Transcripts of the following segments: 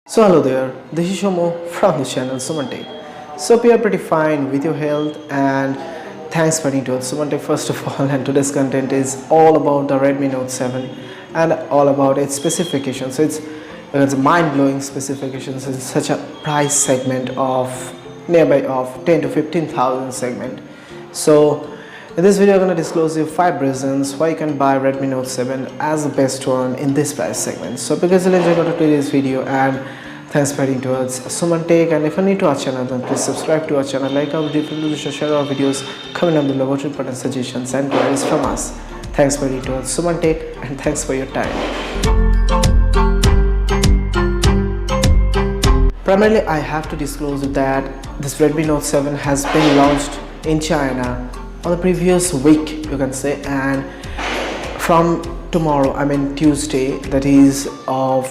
So hello there, this is Shomo from the channel Suman Tech. So hope you are pretty fine with your health, and thanks for tuning to Suman Tech first of all. And today's content is all about the Redmi Note 7 and all about its specifications. So it's mind-blowing specifications in such a price segment of nearby of 10 to 15,000 segment. So in this video I'm going to disclose you 5 reasons why you can buy Redmi Note 7 as the best one in this price segment. So because let's go to today's video, and thanks for heading towards Suman Tech. And if you're new to our channel, then please subscribe to our channel, like our video, share our videos, comment down below what important suggestions and queries from us. Thanks for heading towards Suman Tech, and thanks for your time. Primarily, I have to disclose that this Redmi Note 7 has been launched in China on the previous week, you can say, and from tomorrow, I mean Tuesday, that is of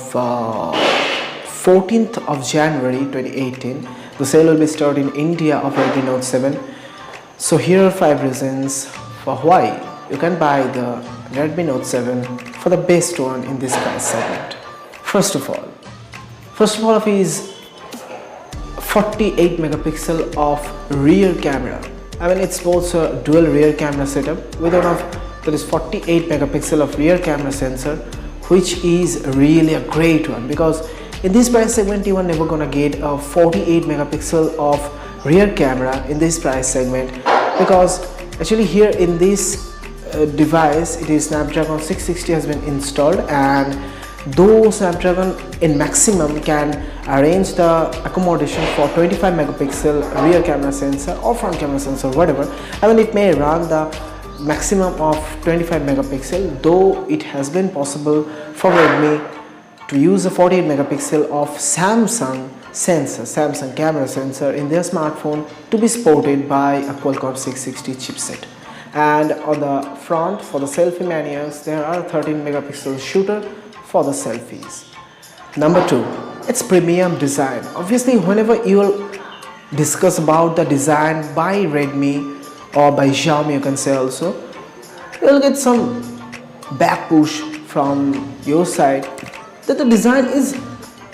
14th of January 2018, the sale will be started in India of Redmi Note 7. So here are 5 reasons for why you can buy the Redmi Note 7 for the best one in this price segment. First of all is 48 megapixel of rear camera. I mean, it's also a dual rear camera setup with one of that is 48 megapixel of rear camera sensor, which is really a great one, because in this price segment you are never gonna get a 48 megapixel of rear camera in this price segment, because actually here in this device it is Snapdragon 660 has been installed, and though Snapdragon in maximum can arrange the accommodation for 25 megapixel rear camera sensor or front camera sensor, whatever, I mean it may run the maximum of 25 megapixel, though it has been possible for Redmi to use a 48 megapixel of Samsung camera sensor in their smartphone to be supported by a Qualcomm 660 chipset. And on the front, for the selfie maniacs, there are 13 megapixel shooter for the selfies. Number 2, it's premium design. Obviously, whenever you will discuss about the design by Redmi or by Xiaomi, you can say also, you will get some back push from your side that the design is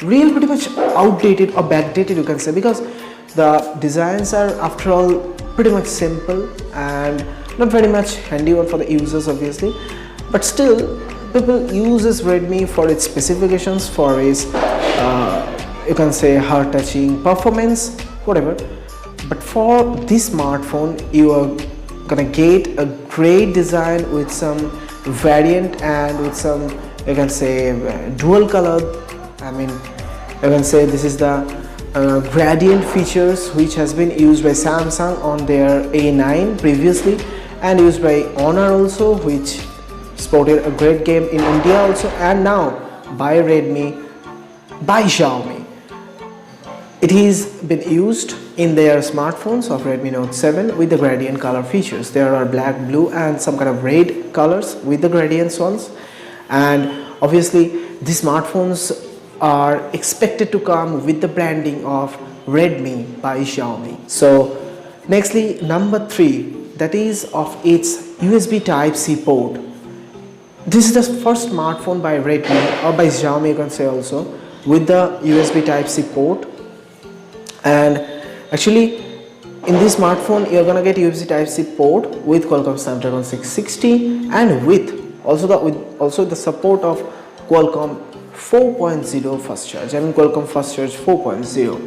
really pretty much outdated or backdated, you can say, because the designs are after all pretty much simple and not very much handy one for the users, obviously, but still people uses Redmi for its specifications, for its you can say heart touching performance, whatever. But for this smartphone you are gonna get a great design with some variant and with some, you can say, dual color. I mean, you can say this is the gradient features which has been used by Samsung on their A9 previously, and used by Honor also, which sported a great game in India also, and now by Redmi, by Xiaomi. It has been used in their smartphones of Redmi Note 7 with the gradient color features. There are black, blue and some kind of red colors with the gradients ones, and obviously these smartphones are expected to come with the branding of Redmi by Xiaomi. So nextly, number 3, that is of its USB Type-C port. This is the first smartphone by Redmi or by Xiaomi, you can say also, with the USB Type-C port. And actually in this smartphone you're gonna get USB Type-C port with Qualcomm Snapdragon 660, and with also the support of Qualcomm 4.0 fast charge. I mean Qualcomm fast charge 4.0.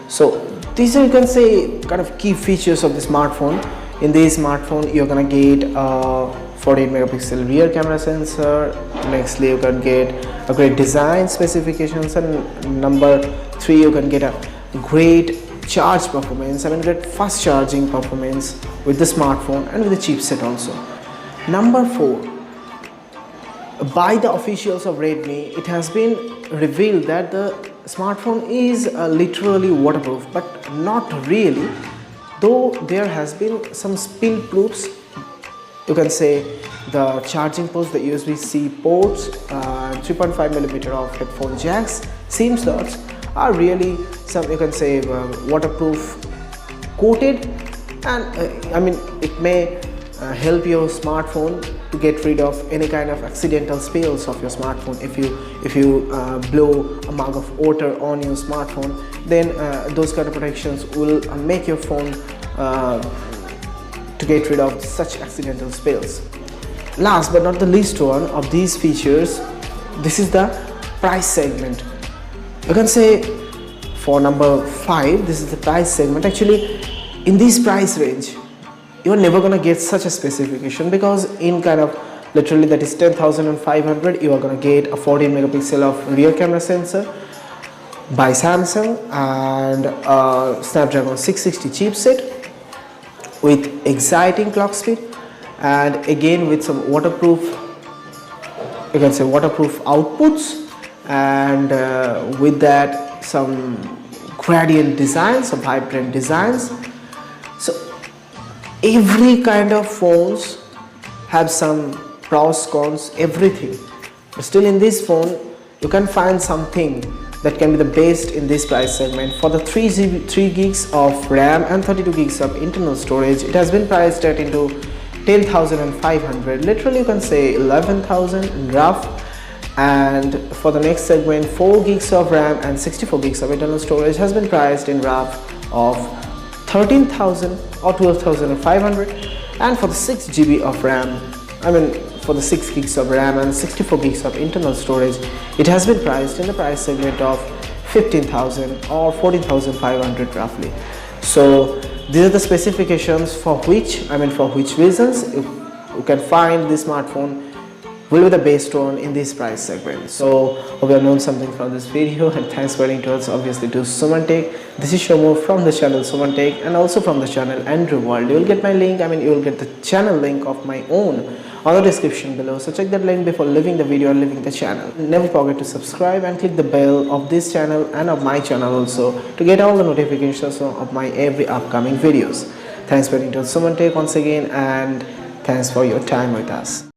So these are, you can say, kind of key features of the smartphone. In this smartphone you're gonna get 48 megapixel rear camera sensor. Nextly you can get a great design specifications, and number 3, you can get a great charge performance, I mean great fast charging performance with the smartphone and with the chipset also. Number 4, by the officials of Redmi, it has been revealed that the smartphone is literally waterproof, but not really, though there has been some spill proofs. You can say the charging ports, the USB-C ports, 3.5mm of headphone jacks, SIM slots are really some, you can say, waterproof coated, and I mean it may help your smartphone to get rid of any kind of accidental spills of your smartphone. If you blow a mug of water on your smartphone, then those kind of protections will make your phone to get rid of such accidental spills. Last but not the least one of these features, this is the price segment. You can say for number 5, this is the price segment. Actually, in this price range, you're never gonna get such a specification, because in kind of literally that is 10,500, you are gonna get a 14 megapixel of rear camera sensor by Samsung and a Snapdragon 660 chipset with exciting clock speed, and again with some waterproof, you can say waterproof outputs, and with that some gradient designs, some vibrant designs. So every kind of phones have some pros, cons, everything, but still in this phone you can find something that can be the best in this price segment. For the 3 gigs of RAM and 32 gigs of internal storage, it has been priced at into 10,500, literally you can say 11,000 in rough. And for the next segment, 4 gigs of RAM and 64 gigs of internal storage has been priced in rough of 13,000 or 12,500. And for the 6 GB of RAM, for the 6 gigs of RAM and 64 gigs of internal storage, it has been priced in the price segment of 15,000 or 14,500 roughly. So these are the specifications for which reasons you can find this smartphone will be the best one in this price segment. So hope you have known something from this video, and thanks for watching us obviously to Suman Tech. This is Xiaomi from the channel Suman Tech, and also from the channel ANDRO WORLD. You will get my link, you will get the channel link of my own on the description below, so check that link before leaving the video or leaving the channel. Never forget to subscribe and click the bell of this channel and of my channel also to get all the notifications of my every upcoming videos. Thanks for watching to Suman Tech once again, and thanks for your time with us.